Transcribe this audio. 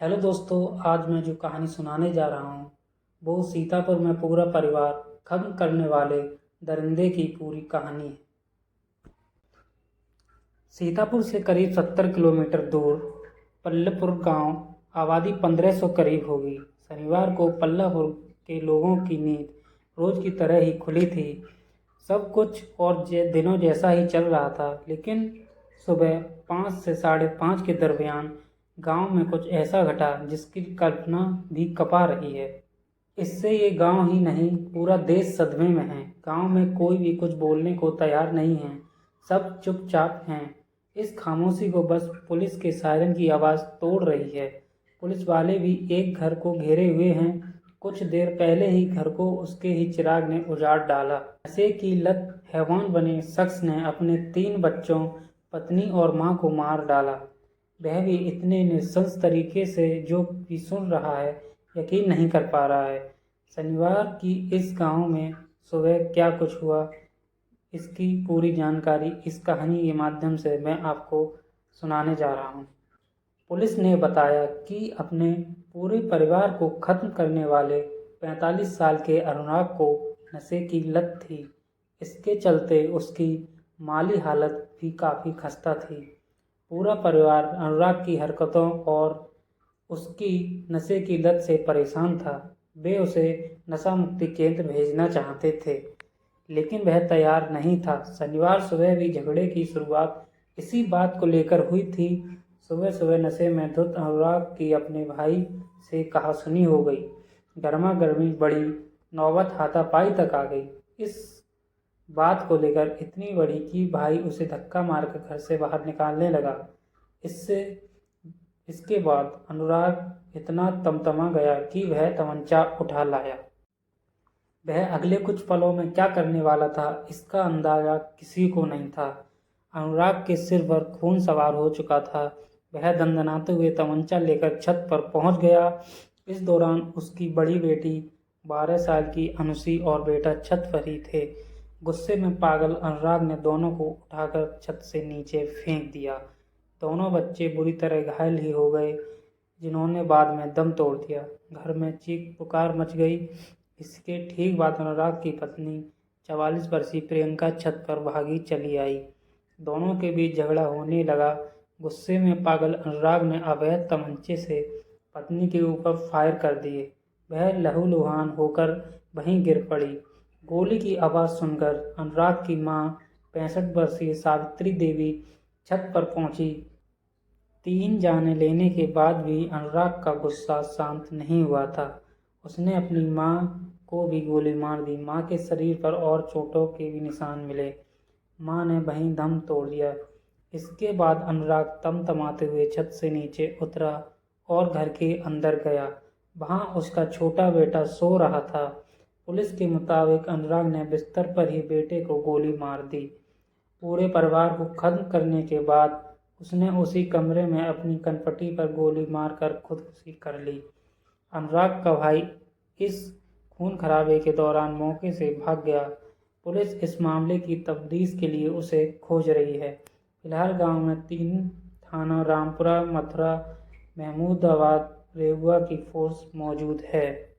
Hello दोस्तों, आज मैं जो कहानी सुनाने जा रहा हूँ वो सीतापुर में पूरा परिवार खत्म करने वाले दरिंदे की पूरी कहानी है। सीतापुर से करीब 70 किलोमीटर दूर पल्लपुर गांव, आबादी 1500 करीब होगी। शनिवार को पल्लापुर के लोगों की नींद रोज की तरह ही खुली थी। सब कुछ और दिनों जैसा ही चल रहा था, लेकिन सुबह 5 से 5:30 के दरमियान गांव में कुछ ऐसा घटा जिसकी कल्पना भी कपा रही है। इससे ये गांव ही नहीं, पूरा देश सदमे में है। गांव में कोई भी कुछ बोलने को तैयार नहीं है, सब चुपचाप हैं। इस खामोशी को बस पुलिस के सायरन की आवाज़ तोड़ रही है। पुलिस वाले भी एक घर को घेरे हुए हैं। कुछ देर पहले ही घर को उसके ही चिराग ने उजाड़ डाला। नशे की लत हैवान बने शख्स ने अपने 3 बच्चों, पत्नी और मां को मार डाला। वह भी इतने नृशंस तरीके से जो कि सुन रहा है यकीन नहीं कर पा रहा है। शनिवार की इस गांव में सुबह क्या कुछ हुआ, इसकी पूरी जानकारी इस कहानी के माध्यम से मैं आपको सुनाने जा रहा हूँ। पुलिस ने बताया कि अपने पूरे परिवार को खत्म करने वाले 45 साल के अनुराग को नशे की लत थी। इसके चलते उसकी माली हालत भी काफ़ी खस्ता थी। पूरा परिवार अनुराग की हरकतों और उसकी नशे की लत से परेशान था। वे उसे नशा मुक्ति केंद्र भेजना चाहते थे, लेकिन वह तैयार नहीं था। शनिवार सुबह भी झगड़े की शुरुआत इसी बात को लेकर हुई थी। सुबह सुबह नशे में धुत अनुराग की अपने भाई से कहासुनी हो गई। गर्मा गर्मी बढ़ी, नौबत हाथापाई तक आ गई। इस बात को लेकर इतनी बड़ी कि भाई उसे धक्का मारकर घर से बाहर निकालने लगा। इसके बाद अनुराग इतना तमतमा गया कि वह तमंचा उठा लाया। वह अगले कुछ पलों में क्या करने वाला था, इसका अंदाजा किसी को नहीं था। अनुराग के सिर पर खून सवार हो चुका था। वह दंदनाते हुए तमंचा लेकर छत पर पहुंच गया। इस दौरान उसकी बड़ी बेटी 12 साल की अनुसी और बेटा छत पर ही थे। गुस्से में पागल अनुराग ने दोनों को उठाकर छत से नीचे फेंक दिया। दोनों बच्चे बुरी तरह घायल ही हो गए, जिन्होंने बाद में दम तोड़ दिया। घर में चीख पुकार मच गई। इसके ठीक बाद अनुराग की पत्नी 44 वर्षीय प्रियंका छत पर भागी चली आई। दोनों के बीच झगड़ा होने लगा। गुस्से में पागल अनुराग ने अवैध तमंचे से पत्नी के ऊपर फायर कर दिए। वह लहूलुहान होकर वहीं गिर पड़ी। गोली की आवाज़ सुनकर अनुराग की मां 65 वर्षीय सावित्री देवी छत पर पहुंची। 3 जाने लेने के बाद भी अनुराग का गुस्सा शांत नहीं हुआ था। उसने अपनी मां को भी गोली मार दी। मां के शरीर पर और चोटों के भी निशान मिले। मां ने वहीं दम तोड़ दिया। इसके बाद अनुराग तमतमाते हुए छत से नीचे उतरा और घर के अंदर गया। वहां उसका छोटा बेटा सो रहा था। पुलिस के मुताबिक अनुराग ने बिस्तर पर ही बेटे को गोली मार दी। पूरे परिवार को खत्म करने के बाद उसने उसी कमरे में अपनी कनपटी पर गोली मारकर खुदकुशी कर ली। अनुराग का भाई इस खून खराबे के दौरान मौके से भाग गया। पुलिस इस मामले की तफ्तीश के लिए उसे खोज रही है। फिलहाल गांव में 3 थाना रामपुरा, मथुरा, महमूदाबाद, रेहुआ की फोर्स मौजूद है।